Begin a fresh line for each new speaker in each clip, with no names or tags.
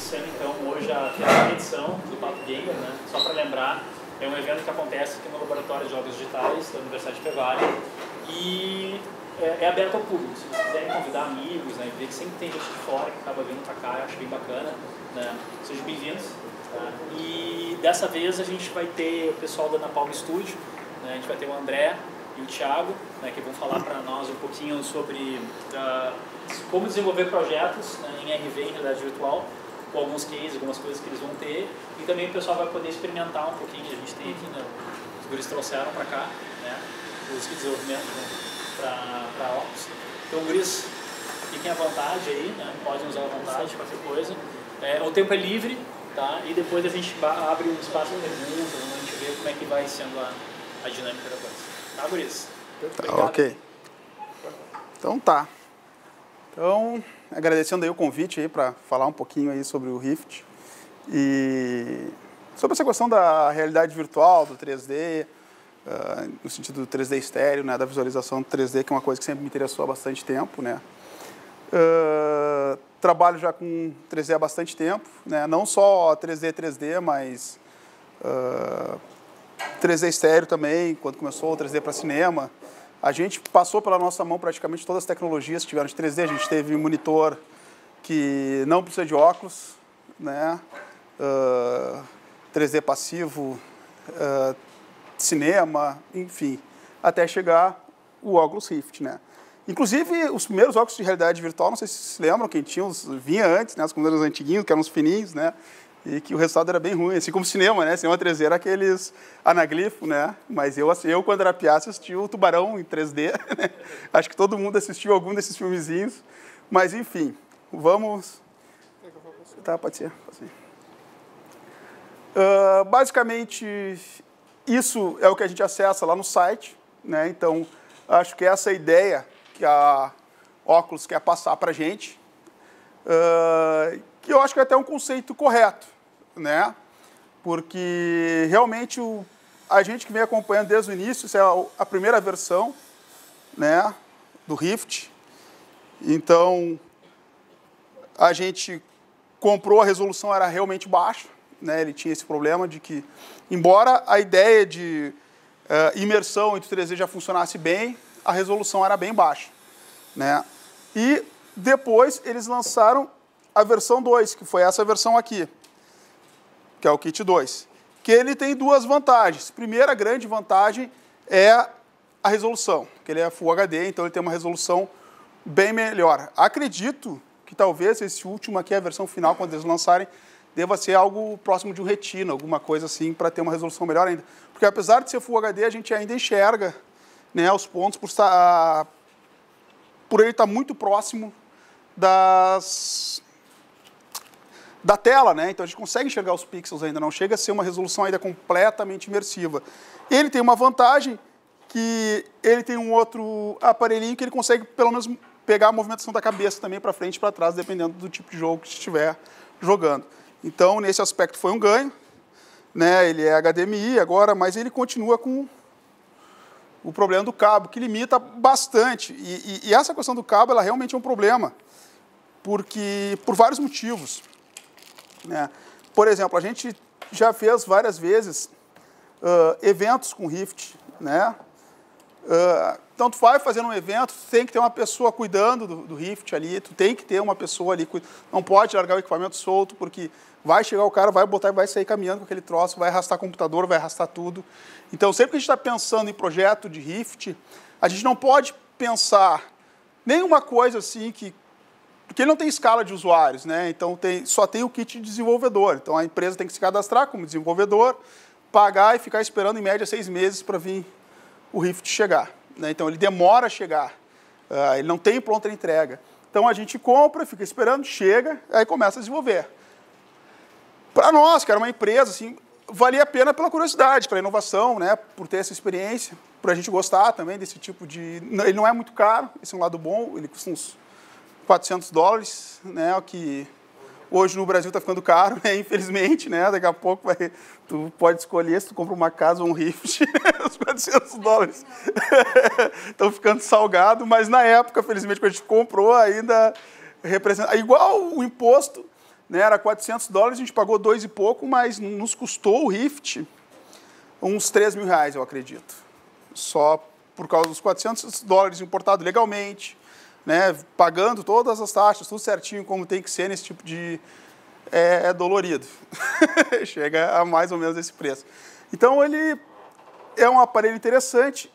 iniciando então hoje a 3ª edição do Papo Gamer, né? Só para lembrar, é um evento que acontece aqui no Laboratório de Jogos Digitais da Universidade de Fevale e é aberto ao público. Se vocês quiserem convidar amigos, né, ver que sempre tem gente de fora que acaba vindo para cá, eu acho bem bacana, né? Sejam bem-vindos. Tá? E dessa vez a gente vai ter o pessoal da Napalm Studio, né? A gente vai ter o André e o Thiago, né, que vão falar para nós um pouquinho sobre como desenvolver projetos, né, em RV, em realidade virtual, com alguns cases, algumas coisas que eles vão ter, e também o pessoal vai poder experimentar um pouquinho. A gente tem aqui, né, os guris trouxeram para cá, né, os de desenvolvimento, né, para óculos. Então, guris, fiquem à vontade aí, né, podem usar à vontade, qualquer coisa. O tempo é livre, tá, e depois a gente abre um espaço de perguntas, a gente vê como é que vai sendo a dinâmica da coisa. Tá, guris?
Tá, ok. Então tá. Então, agradecendo aí o convite aí para falar um pouquinho aí sobre o Rift e sobre essa questão da realidade virtual, do 3D, no sentido do 3D estéreo, né, da visualização do 3D, que é uma coisa que sempre me interessou há bastante tempo, né. Trabalho já com 3D há bastante tempo, né, não só 3D, mas 3D estéreo também, quando começou o 3D para cinema. A gente passou pela nossa mão praticamente todas as tecnologias que tiveram de 3D. A gente teve monitor que não precisa de óculos, né? 3D passivo, cinema, enfim, até chegar o óculos Rift, né? Inclusive, os primeiros óculos de realidade virtual, não sei se vocês se lembram, quem tinha, vinha antes, né? Os computadores antiguinhos, que eram os fininhos, né? E que o resultado era bem ruim, assim como cinema, né? Cinema 3D era aqueles anaglifo, né? Mas eu quando era piá, assisti o Tubarão em 3D, né? Acho que todo mundo assistiu algum desses filmezinhos. Mas, enfim, vamos... Tá, pode ser. Basicamente, isso é o que a gente acessa lá no site, né? Então, acho que essa é a ideia que a Oculus quer passar para a gente. Que eu acho que é até um conceito correto, né? Porque realmente a gente que vem acompanhando desde o início, isso é a primeira versão, né, do Rift. Então, a gente comprou, a resolução era realmente baixa, né? Ele tinha esse problema de que, embora a ideia de imersão entre o 3D já funcionasse bem, a resolução era bem baixa, né? E depois eles lançaram a versão 2, que foi essa versão aqui, que é o Kit 2, que ele tem duas vantagens. Primeira grande vantagem é a resolução, que ele é Full HD, então ele tem uma resolução bem melhor. Acredito que talvez esse último aqui, a versão final, quando eles lançarem, deva ser algo próximo de um Retina, alguma coisa assim, para ter uma resolução melhor ainda. Porque apesar de ser Full HD, a gente ainda enxerga, né, os pontos por ele estar muito próximo da tela, né? Então a gente consegue enxergar os pixels ainda, não chega a ser uma resolução ainda completamente imersiva. Ele tem uma vantagem que ele tem um outro aparelhinho que ele consegue pelo menos pegar a movimentação da cabeça também para frente e para trás, dependendo do tipo de jogo que estiver jogando. Então, nesse aspecto foi um ganho, né? Ele é HDMI agora, mas ele continua com o problema do cabo, que limita bastante. E essa questão do cabo, ela realmente é um problema, porque por vários motivos, né? Por exemplo, a gente já fez várias vezes eventos com Rift, né? Então, tu vai fazendo um evento, tu tem que ter uma pessoa cuidando do Rift ali, tu tem que ter uma pessoa ali, não pode largar o equipamento solto, porque vai chegar o cara, vai botar e vai sair caminhando com aquele troço, vai arrastar computador, vai arrastar tudo. Então, sempre que a gente está pensando em projeto de Rift, a gente não pode pensar nenhuma coisa assim porque ele não tem escala de usuários, né? Então, só tem o kit de desenvolvedor. Então, a empresa tem que se cadastrar como desenvolvedor, pagar e ficar esperando, em média, 6 meses para vir o Rift chegar, né? Então, ele demora a chegar. Ele não tem pronta entrega. Então, a gente compra, fica esperando, chega, aí começa a desenvolver. Para nós, que era uma empresa, assim, valia a pena pela curiosidade, pela inovação, né? Por ter essa experiência, por a gente gostar também desse tipo de... Ele não é muito caro, esse é um lado bom, ele custa uns $400, né? O que hoje no Brasil está ficando caro, né? Infelizmente, né? Daqui a pouco tu pode escolher se tu compra uma casa ou um Rift, os $400 estão ficando salgado, mas na época, felizmente, quando a gente comprou, ainda representa... Igual o imposto né, era $400, a gente pagou 2 e pouco, mas nos custou o Rift uns R$3.000, eu acredito. Só por causa dos $400 importado legalmente, né, pagando todas as taxas, tudo certinho como tem que ser nesse tipo de... É dolorido. Chega a mais ou menos esse preço. Então, ele é um aparelho interessante,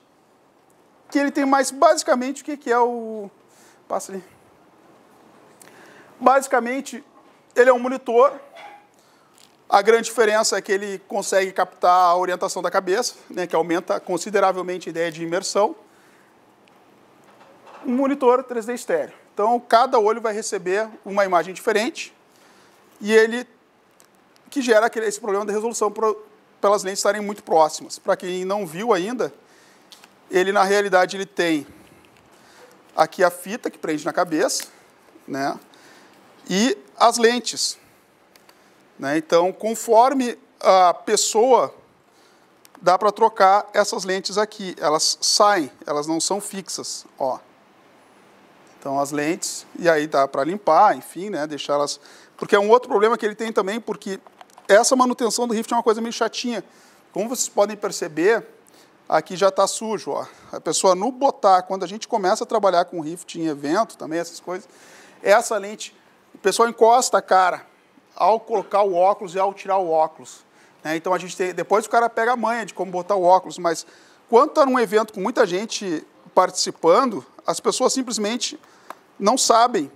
que ele tem mais, basicamente, o que é o... Passa ali. Basicamente, ele é um monitor. A grande diferença é que ele consegue captar a orientação da cabeça, né, que aumenta consideravelmente a ideia de imersão. Um monitor 3D estéreo. Então, cada olho vai receber uma imagem diferente, e ele que gera esse problema de resolução pelas lentes estarem muito próximas. Para quem não viu ainda, ele, na realidade, ele tem aqui a fita que prende na cabeça, né, e as lentes. Né? Então, conforme a pessoa, dá para trocar essas lentes aqui. Elas saem, elas não são fixas. Ó. Então, as lentes, e aí dá para limpar, enfim, né, deixar elas... Porque é um outro problema que ele tem também, porque essa manutenção do Rift é uma coisa meio chatinha. Como vocês podem perceber, aqui já está sujo. Ó. A pessoa, no botar, quando a gente começa a trabalhar com Rift em evento, também essas coisas, essa lente, o pessoal encosta a cara ao colocar o óculos e ao tirar o óculos. Né? Então, a gente tem, depois o cara pega a manha de como botar o óculos, mas quando está num evento com muita gente participando, as pessoas simplesmente não sabem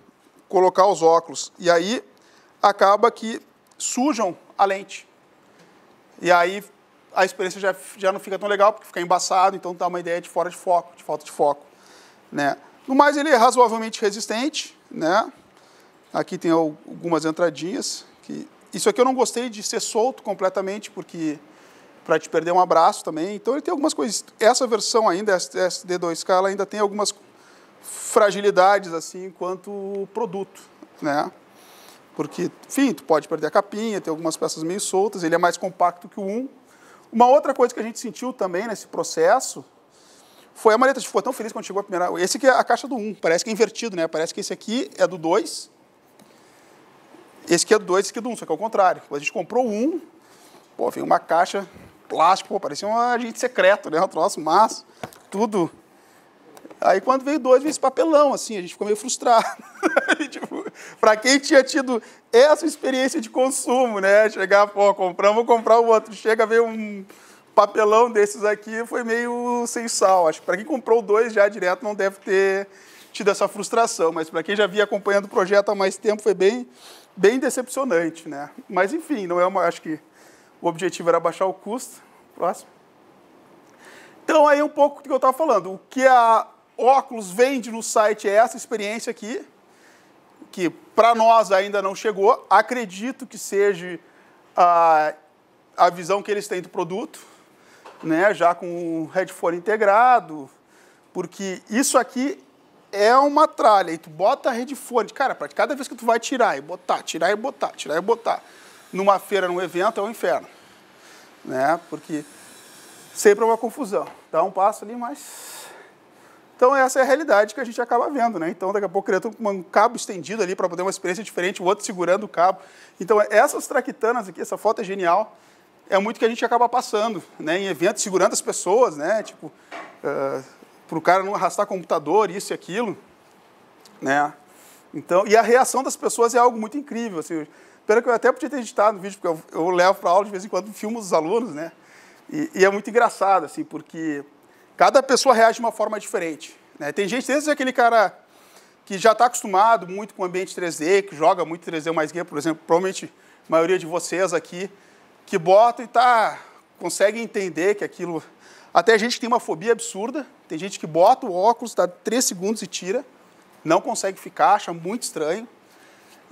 colocar os óculos. E aí acaba que sujam a lente. E aí a experiência já não fica tão legal, porque fica embaçado, então dá uma ideia de fora de foco, de falta de foco. Né? No mais, ele é razoavelmente resistente. Né? Aqui tem algumas entradinhas. Isso aqui eu não gostei de ser solto completamente, porque para te perder um abraço também. Então ele tem algumas coisas. Essa versão ainda, SD2K, ela ainda tem algumas fragilidades assim, enquanto produto. Né? Porque, enfim, tu pode perder a capinha, tem algumas peças meio soltas, ele é mais compacto que o 1. Uma outra coisa que a gente sentiu também nesse processo foi a maleta. A gente ficou tão feliz quando chegou a primeira... Esse aqui é a caixa do 1, parece que é invertido, né? Parece que esse aqui é do 2, esse aqui é do 2, esse aqui é do 1, só que é o contrário. Quando a gente comprou o 1, pô, veio uma caixa plástica, pô, parecia um agente secreto, né? Um troço massa, tudo... Aí, quando veio 2, veio esse papelão, assim, a gente ficou meio frustrado. Tipo, para quem tinha tido essa experiência de consumo, né? Chegar, pô, vou comprar o outro. Chega, veio um papelão desses aqui, foi meio sem sal. Acho que para quem comprou o 2 já direto não deve ter tido essa frustração, mas para quem já vinha acompanhando o projeto há mais tempo, foi bem decepcionante, né? Mas, enfim, não é acho que o objetivo era baixar o custo. Próximo. Então, aí um pouco do que eu estava falando. O que a Oculus vende no site é essa experiência aqui, que para nós ainda não chegou. Acredito que seja a visão que eles têm do produto, né, já com o headphone integrado, porque isso aqui é uma tralha. E tu bota a headphone, cara, para cada vez que tu vai tirar e botar, tirar e botar, tirar e botar, numa feira, num evento, é um inferno. Né, porque sempre é uma confusão. Dá um passo ali, mas... Então, essa é a realidade que a gente acaba vendo, né? Então, daqui a pouco, criando um cabo estendido ali para poder uma experiência diferente, o outro segurando o cabo. Então, essas traquitanas aqui, essa foto é genial, é muito que a gente acaba passando, né? Em eventos, segurando as pessoas, né? Tipo, para o cara não arrastar computador, isso e aquilo, né? Então, e a reação das pessoas é algo muito incrível, assim. Espero que eu até podia ter editado no vídeo, porque eu levo para aula de vez em quando, filmo os alunos, né? E é muito engraçado, assim, porque... Cada pessoa reage de uma forma diferente. Né? Tem gente, desde aquele cara que já está acostumado muito com o ambiente 3D, que joga muito 3D mais guia, por exemplo, provavelmente a maioria de vocês aqui, que bota e consegue entender que aquilo... Até gente que tem uma fobia absurda, tem gente que bota o óculos, dá 3 segundos e tira, não consegue ficar, acha muito estranho.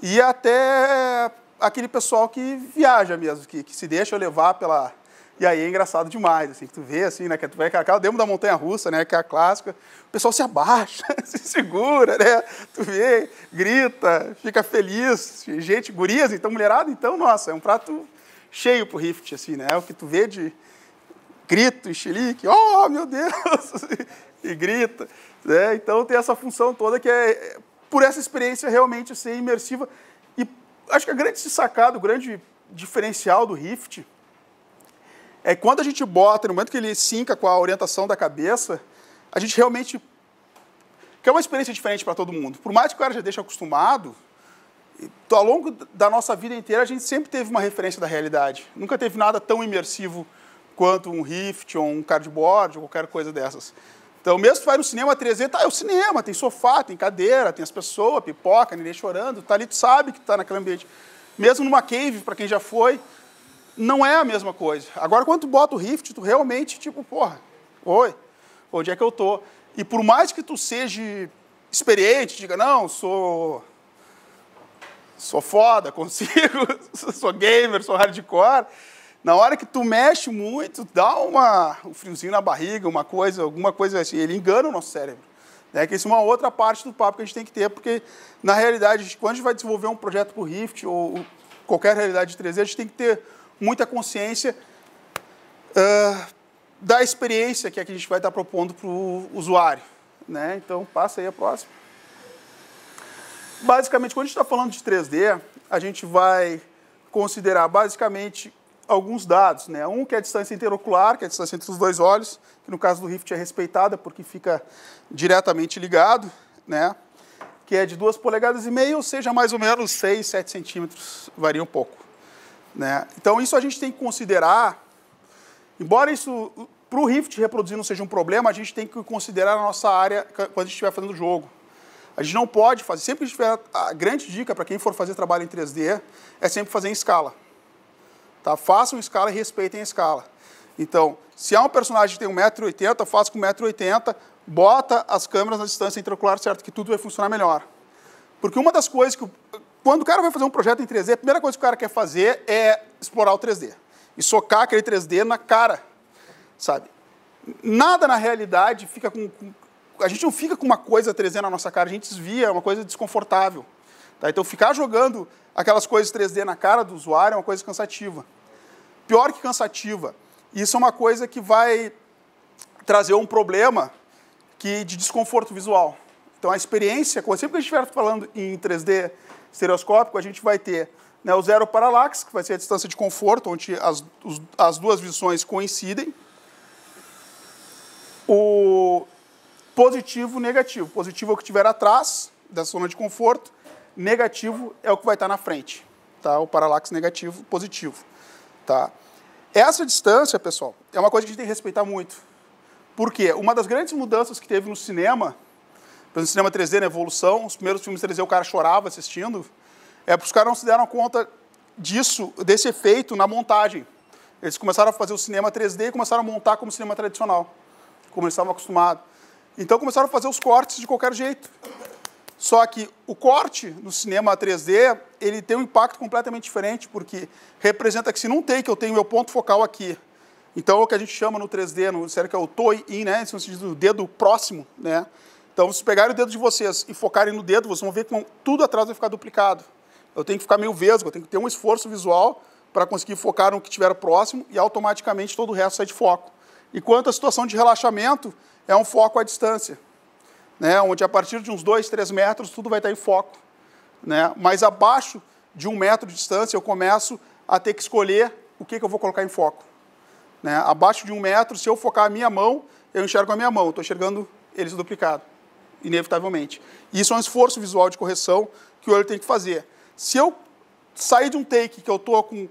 E até aquele pessoal que viaja mesmo, que se deixa levar pela... E aí é engraçado demais, assim, que tu vê, assim, né, que tu vê aquela demo da montanha-russa, né, que é a clássica, o pessoal se abaixa, se segura, né, tu vê, grita, fica feliz, gente, gurias, então, mulherada, então, nossa, é um prato cheio pro Rift, assim, né, é o que tu vê de grito, enxilique, oh, meu Deus, e grita, né, então tem essa função toda que é, por essa experiência realmente ser imersiva, e acho que a grande sacada, o grande diferencial do Rift é que quando a gente bota, no momento que ele sinca com a orientação da cabeça, a gente realmente quer uma experiência diferente para todo mundo. Por mais que o cara já deixe acostumado, ao longo da nossa vida inteira, a gente sempre teve uma referência da realidade. Nunca teve nada tão imersivo quanto um Rift ou um cardboard ou qualquer coisa dessas. Então, mesmo que tu vai no cinema 3D, tá, é o cinema, tem sofá, tem cadeira, tem as pessoas, pipoca, ninguém chorando, tá ali, tu sabe que tá naquele ambiente. Mesmo numa cave, para quem já foi, não é a mesma coisa. Agora, quando tu bota o Rift, tu realmente, tipo, porra, oi, onde é que eu tô? E por mais que tu seja experiente, diga, não, sou foda, consigo, sou gamer, sou hardcore, na hora que tu mexe muito, dá um friozinho na barriga, alguma coisa assim, ele engana o nosso cérebro. Né? Que isso é uma outra parte do papo que a gente tem que ter, porque, na realidade, quando a gente vai desenvolver um projeto para o Rift ou qualquer realidade de 3D, a gente tem que ter muita consciência da experiência que a gente vai estar propondo para o usuário. Né? Então, passa aí a próxima. Basicamente, quando a gente está falando de 3D, a gente vai considerar, basicamente, alguns dados. Né? Um que é a distância interocular, que é a distância entre os dois olhos, que no caso do Rift é respeitada porque fica diretamente ligado, né? Que é de 2,5 polegadas, ou seja, mais ou menos 6, 7 centímetros, varia um pouco. Né? Então, isso a gente tem que considerar, embora isso, para o Rift reproduzir não seja um problema, a gente tem que considerar a nossa área quando a gente estiver fazendo o jogo. A gente não pode fazer, sempre que tiver, a grande dica para quem for fazer trabalho em 3D é sempre fazer em escala. Tá? Façam em escala e respeitem a escala. Então, se há um personagem que tem 1,80 m, faça com 1,80 m, bota as câmeras na distância interocular, certo? Que tudo vai funcionar melhor. Porque uma das coisas que, quando o cara vai fazer um projeto em 3D, a primeira coisa que o cara quer fazer é explorar o 3D. E socar aquele 3D na cara, sabe? Nada na realidade fica com... A gente não fica com uma coisa 3D na nossa cara, a gente desvia, é uma coisa desconfortável. Tá? Então, ficar jogando aquelas coisas 3D na cara do usuário é uma coisa cansativa. Pior que cansativa. Isso é uma coisa que vai trazer um problema de desconforto visual. Então, a experiência, sempre que a gente estiver falando em 3D estereoscópico, a gente vai ter, né, o zero parallax, que vai ser a distância de conforto, onde as duas visões coincidem. O positivo e negativo. Positivo é o que estiver atrás da zona de conforto, negativo é o que vai estar na frente. Tá? O parallax negativo, positivo. Tá? Essa distância, pessoal, é uma coisa que a gente tem que respeitar muito. Por quê? Uma das grandes mudanças que teve no cinema, no cinema 3D, na evolução, os primeiros filmes 3D o cara chorava assistindo, é porque os caras não se deram conta disso, desse efeito na montagem. Eles começaram a fazer o cinema 3D e começaram a montar como cinema tradicional, como eles estavam acostumados. Então começaram a fazer os cortes de qualquer jeito. Só que o corte no cinema 3D, ele tem um impacto completamente diferente, porque representa que se num take eu tenho meu ponto focal aqui, então é o que a gente chama no 3D, no sério que é o toe-in, né, no sentido do dedo próximo, né? Então, se pegarem o dedo de vocês e focarem no dedo, vocês vão ver que tudo atrás vai ficar duplicado. Eu tenho que ficar meio vesgo, eu tenho que ter um esforço visual para conseguir focar no que estiver próximo e automaticamente todo o resto sai de foco. Enquanto a situação de relaxamento é um foco à distância, né, onde a partir de uns 2, 3 metros tudo vai estar em foco. Né? Mas abaixo de 1 metro de distância eu começo a ter que escolher o que eu vou colocar em foco. Né? Abaixo de 1 metro, se eu focar a minha mão, eu enxergo a minha mão, estou enxergando eles duplicados, inevitavelmente. Isso é um esforço visual de correção que o olho tem que fazer. Se eu sair de um take que eu estou com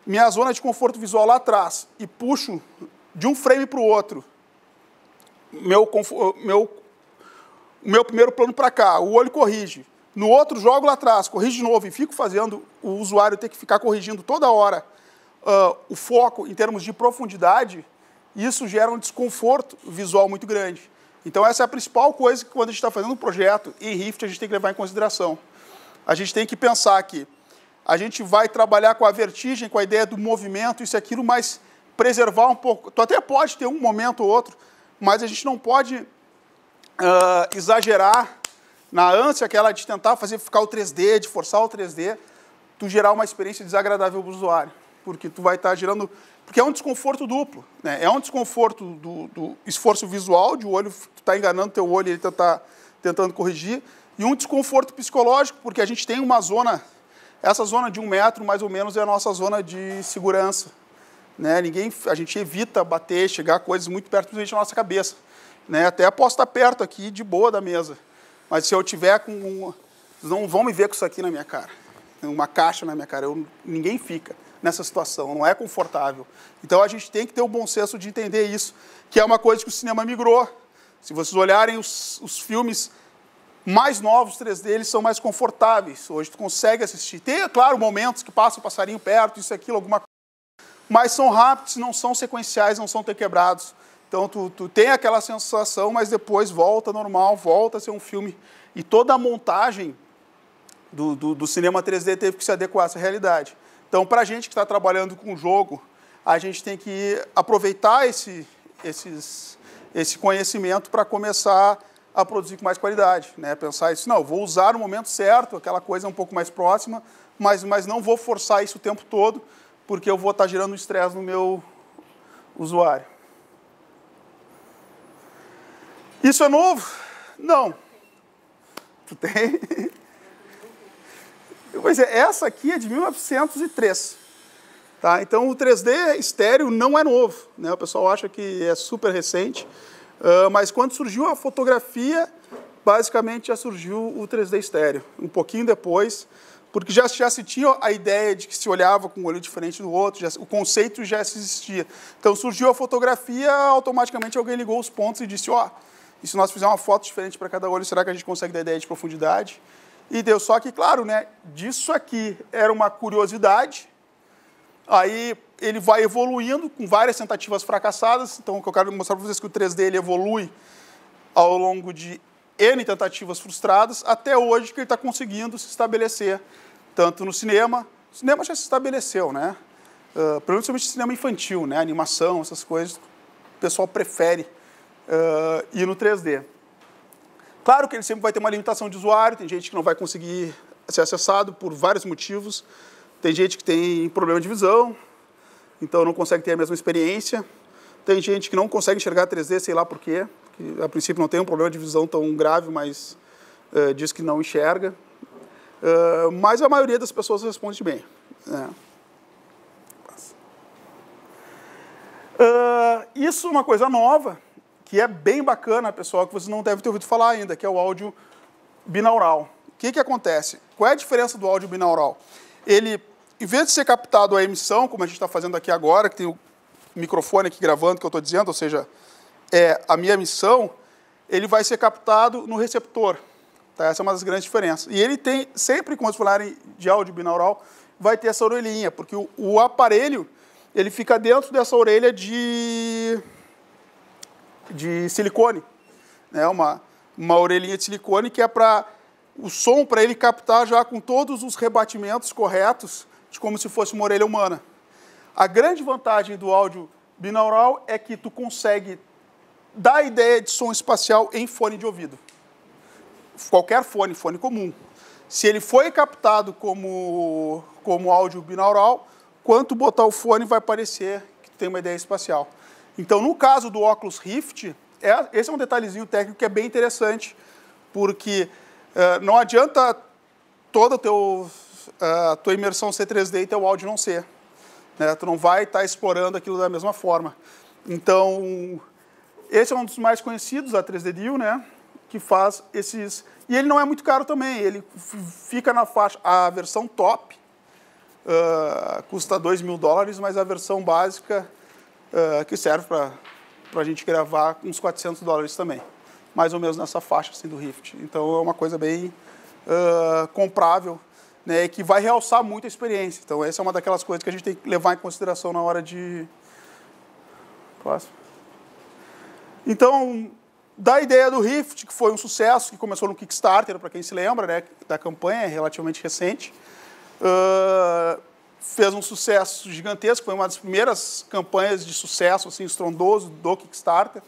minha zona de conforto visual lá atrás e puxo de um frame para o outro, meu primeiro plano para cá, o olho corrige. No outro, jogo lá atrás, corrige de novo e fico fazendo o usuário ter que ficar corrigindo toda hora o foco em termos de profundidade, isso gera um desconforto visual muito grande. Então, essa é a principal coisa que, quando a gente está fazendo um projeto em Rift, a gente tem que levar em consideração. A gente tem que pensar que a gente vai trabalhar com a vertigem, com a ideia do movimento, isso e aquilo, mas preservar um pouco. Tu até pode ter um momento ou outro, mas a gente não pode exagerar na ânsia aquela de tentar ficar o 3D, de forçar o 3D, tu gerar uma experiência desagradável para o usuário, porque tu vai estar gerando... Porque é um desconforto duplo, né? É um desconforto do esforço visual, de o olho, tu está enganando teu olho e ele está tentando corrigir, e um desconforto psicológico, porque a gente tem uma zona essa zona de 1 metro, mais ou menos, é a nossa zona de segurança. Né? A gente evita bater, chegar a coisas muito perto, principalmente da nossa cabeça. Né? Até posso estar perto aqui, de boa da mesa. Mas se eu tiver com... Vocês não vão me ver com isso aqui na minha cara. Uma caixa na minha cara. Ninguém fica nessa situação, não é confortável. Então a gente tem que ter o bom senso de entender isso, que é uma coisa que o cinema migrou. Se vocês olharem os filmes mais novos 3D, eles são mais confortáveis. Hoje tu consegue assistir. Tem, claro, momentos que passa o passarinho perto, isso, aquilo, alguma coisa. Mas são rápidos, não são sequenciais, não são quebrados. Então tu tem aquela sensação, mas depois volta normal, volta a ser um filme. E toda a montagem do cinema 3D teve que se adequar a essa realidade. Então, para a gente que está trabalhando com o jogo, a gente tem que aproveitar esse conhecimento para começar a produzir com mais qualidade. Né? Pensar isso, não, vou usar no momento certo, aquela coisa um pouco mais próxima, mas não vou forçar isso o tempo todo, porque eu vou estar gerando um estresse no meu usuário. Isso é novo? Não. Tu tem? Pois é, essa aqui é de 1903. Tá? Então, o 3D estéreo não é novo. Né? O pessoal acha que é super recente. Mas quando surgiu a fotografia, basicamente já surgiu o 3D estéreo. Um pouquinho depois, porque já se tinha a ideia de que se olhava com um olho diferente do outro, o conceito já existia. Então, surgiu a fotografia, automaticamente alguém ligou os pontos e disse, e se nós fizermos uma foto diferente para cada olho, será que a gente consegue dar ideia de profundidade? E deu. Só que, claro, né, disso aqui era uma curiosidade, aí ele vai evoluindo com várias tentativas fracassadas. Então, o que eu quero mostrar para vocês é que o 3D ele evolui ao longo de N tentativas frustradas, até hoje que ele está conseguindo se estabelecer, tanto no cinema. O cinema já se estabeleceu, né? Principalmente cinema infantil, né? Animação, essas coisas, o pessoal prefere ir no 3D. Claro que ele sempre vai ter uma limitação de usuário, tem gente que não vai conseguir ser acessado por vários motivos, tem gente que tem problema de visão, então não consegue ter a mesma experiência, tem gente que não consegue enxergar 3D, sei lá por quê, que a princípio não tem um problema de visão tão grave, mas diz que não enxerga, mas a maioria das pessoas responde bem. Né? Isso é uma coisa nova, que é bem bacana, pessoal, que vocês não devem ter ouvido falar ainda, que é o áudio binaural. O que acontece? Qual é a diferença do áudio binaural? Ele, em vez de ser captado a emissão, como a gente está fazendo aqui agora, que tem o microfone aqui gravando, que eu estou dizendo, ou seja, é a minha emissão, ele vai ser captado no receptor. Tá? Essa é uma das grandes diferenças. E ele tem, sempre quando falarem de áudio binaural, vai ter essa orelhinha, porque o aparelho, ele fica dentro dessa orelha de silicone, né? Uma orelhinha de silicone que é para o som, para ele captar já com todos os rebatimentos corretos, de como se fosse uma orelha humana. A grande vantagem do áudio binaural é que tu consegue dar a ideia de som espacial em fone de ouvido. Qualquer fone comum. Se ele foi captado como áudio binaural, quando botar o fone vai parecer que tem uma ideia espacial. Então, no caso do Oculus Rift, esse é um detalhezinho técnico que é bem interessante, porque não adianta toda a tua imersão ser 3D e teu áudio não ser. Né? Tu não vai estar explorando aquilo da mesma forma. Então, esse é um dos mais conhecidos, a 3D Deal, né? Que faz esses... E ele não é muito caro também, ele fica na faixa... A versão top custa $2.000, mas a versão básica... que serve para a gente gravar uns $400 também. Mais ou menos nessa faixa assim, do Rift. Então, é uma coisa bem comprável, né, que vai realçar muito a experiência. Então, essa é uma daquelas coisas que a gente tem que levar em consideração na hora de... Próximo. Então, da ideia do Rift, que foi um sucesso, que começou no Kickstarter, para quem se lembra, né, da campanha, é relativamente recente, fez um sucesso gigantesco, foi uma das primeiras campanhas de sucesso assim, estrondoso do Kickstarter.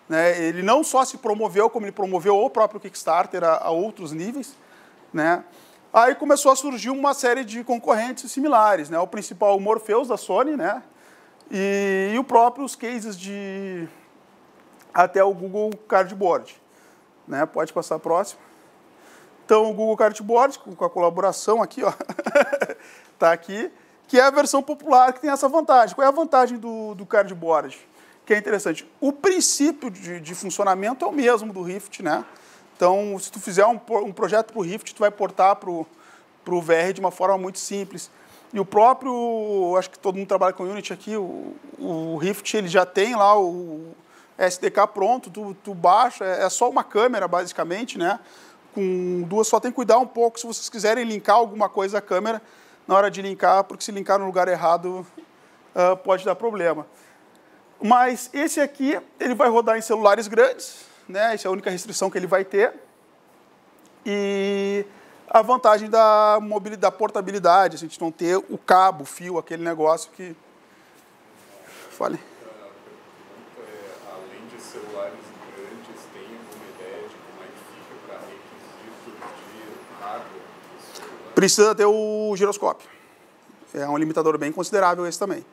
Né? Ele não só se promoveu, como ele promoveu o próprio Kickstarter a outros níveis. Né? Aí começou a surgir uma série de concorrentes similares. Né? O principal, o Morpheus, da Sony, né? E o próprio os cases de... até o Google Cardboard. Né? Pode passar a próxima. Então, o Google Cardboard, com a colaboração aqui, ó, tá aqui, que é a versão popular que tem essa vantagem. Qual é a vantagem do Cardboard? Que é interessante. O princípio de funcionamento é o mesmo do Rift, né? Então, se tu fizer um projeto para o Rift, tu vai portar para o VR de uma forma muito simples. E o próprio, acho que todo mundo trabalha com Unity aqui, o Rift ele já tem lá o SDK pronto, tu baixa, é só uma câmera basicamente, né? Com duas, só tem que cuidar um pouco se vocês quiserem linkar alguma coisa à câmera na hora de linkar, porque se linkar no lugar errado pode dar problema. Mas esse aqui, ele vai rodar em celulares grandes, né? Essa é a única restrição que ele vai ter. E a vantagem da mobilidade, da portabilidade, a gente não ter o cabo, o fio, aquele negócio que... Fale.
Além de celulares grandes, tem alguma ideia de como é que fica para requisitos de hardware?
Precisa ter o giroscópio. É um limitador bem considerável esse também.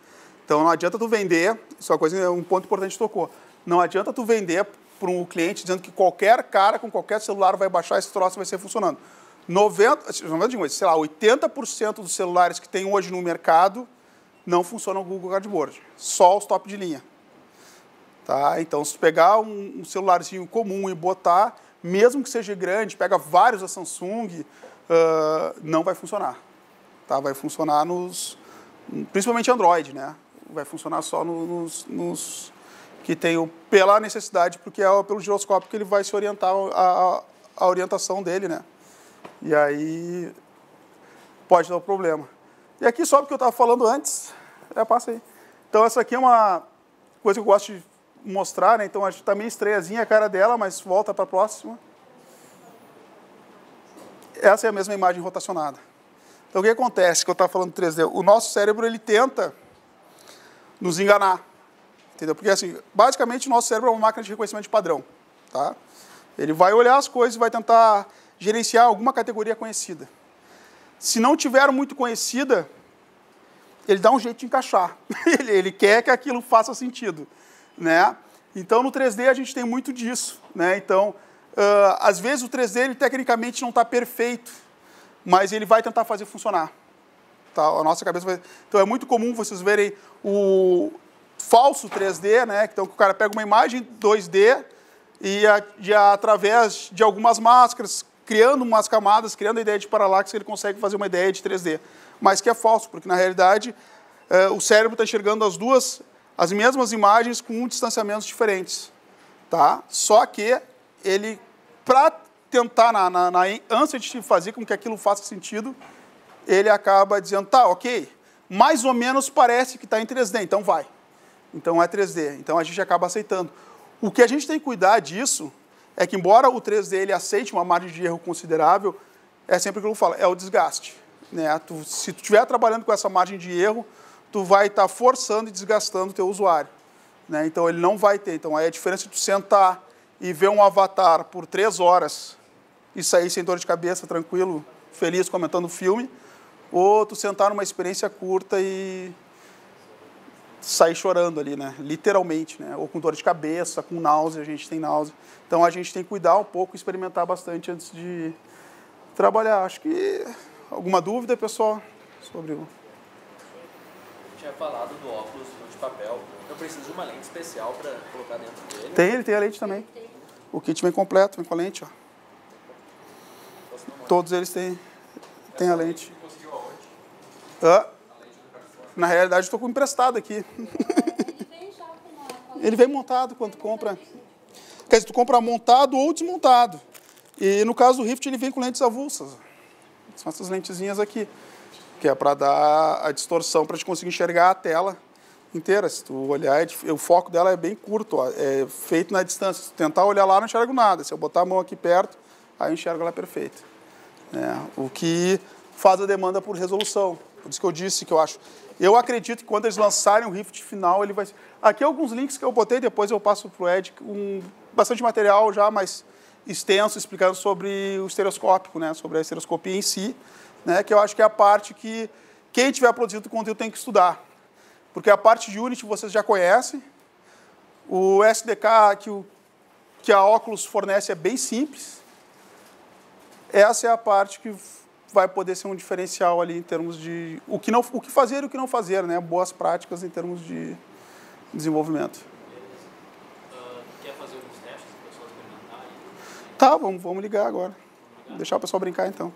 Então não adianta tu vender, isso é uma coisa, um ponto importante que tocou, não adianta tu vender para um cliente dizendo que qualquer cara com qualquer celular vai baixar esse troço e vai ser funcionando. 80% dos celulares que tem hoje no mercado não funcionam com o Google Cardboard, só os top de linha. Tá? Então, se pegar um celularzinho comum e botar, mesmo que seja grande, pega vários da Samsung, não vai funcionar. Tá? Vai funcionar principalmente Android, né? Vai funcionar só nos que tem pela necessidade, porque é pelo giroscópio que ele vai se orientar a orientação dele, né? E aí pode dar um problema. E aqui só porque eu estava falando antes, passa aí. Então essa aqui é uma coisa que eu gosto de mostrar, né? Então acho que está meio estreiazinha a cara dela, mas volta para a próxima. Essa é a mesma imagem rotacionada. Então o que acontece que eu estava falando 3D? O nosso cérebro ele tenta nos enganar, entendeu? Porque assim, basicamente o nosso cérebro é uma máquina de reconhecimento de padrão, tá? Ele vai olhar as coisas e vai tentar gerenciar alguma categoria conhecida. Se não tiver muito conhecida, ele dá um jeito de encaixar. Ele quer que aquilo faça sentido, né? Então, no 3D, a gente tem muito disso, né? Então, às vezes, o 3D, ele, tecnicamente, não está perfeito, mas ele vai tentar fazer funcionar. Tá? A nossa cabeça vai... Então, é muito comum vocês verem o falso 3D, né? Então, que o cara pega uma imagem 2D e através de algumas máscaras, criando umas camadas, criando a ideia de paralaxe, ele consegue fazer uma ideia de 3D. Mas que é falso, porque, na realidade, o cérebro está enxergando as mesmas imagens com distanciamentos diferentes. Tá? Só que ele, para tentar, na ânsia de fazer com que aquilo faça sentido, ele acaba dizendo, tá, ok, mais ou menos parece que está em 3D, então vai. Então é 3D, então a gente acaba aceitando. O que a gente tem que cuidar disso é que, embora o 3D ele aceite uma margem de erro considerável, é sempre o que eu falo, é o desgaste. Né? Se tu estiver trabalhando com essa margem de erro, tu vai estar forçando e desgastando o teu usuário. Né? Então, ele não vai ter. Então, aí a diferença de tu sentar e ver um avatar por 3 horas e sair sem dor de cabeça, tranquilo, feliz, comentando o filme, ou tu sentar numa experiência curta e sair chorando ali, né? Literalmente, né? Ou com dor de cabeça, com náusea, a gente tem náusea. Então, a gente tem que cuidar um pouco, experimentar bastante antes de trabalhar. Acho que... Alguma dúvida, pessoal, sobre o...
Tinha falado do óculos de papel. Eu preciso de uma lente especial para colocar dentro dele.
Ele tem a lente também. O kit vem completo, vem com a lente, ó. Todos eles têm a lente.
Conseguiu aonde?
Na realidade, estou com emprestado aqui. Ele vem montado quando tu compra. Quer dizer, tu compra montado ou desmontado. E no caso do Rift, ele vem com lentes avulsas. São essas lentezinhas aqui, que é para dar a distorção, para a gente conseguir enxergar a tela inteira. Se tu olhar, o foco dela é bem curto, ó, é feito na distância. Se tu tentar olhar lá, não enxergo nada. Se eu botar a mão aqui perto, aí eu enxergo ela perfeita. O que faz a demanda por resolução. Por isso que eu disse que eu acho... Eu acredito que quando eles lançarem o Rift final, ele vai... Aqui alguns links que eu botei, depois eu passo para o Ed, bastante material já, mas... extenso, explicando sobre o estereoscópico, né, sobre a estereoscopia em si, né, que eu acho que é a parte que quem tiver produzido conteúdo tem que estudar. Porque a parte de Unity vocês já conhecem, o SDK que a Oculus fornece é bem simples, essa é a parte que vai poder ser um diferencial ali em termos de o que fazer e o que não fazer, né? Boas práticas em termos de desenvolvimento.
Quer fazer alguns testes para o pessoal experimentar aí?
Tá, vamos ligar agora. Deixar o pessoal brincar então.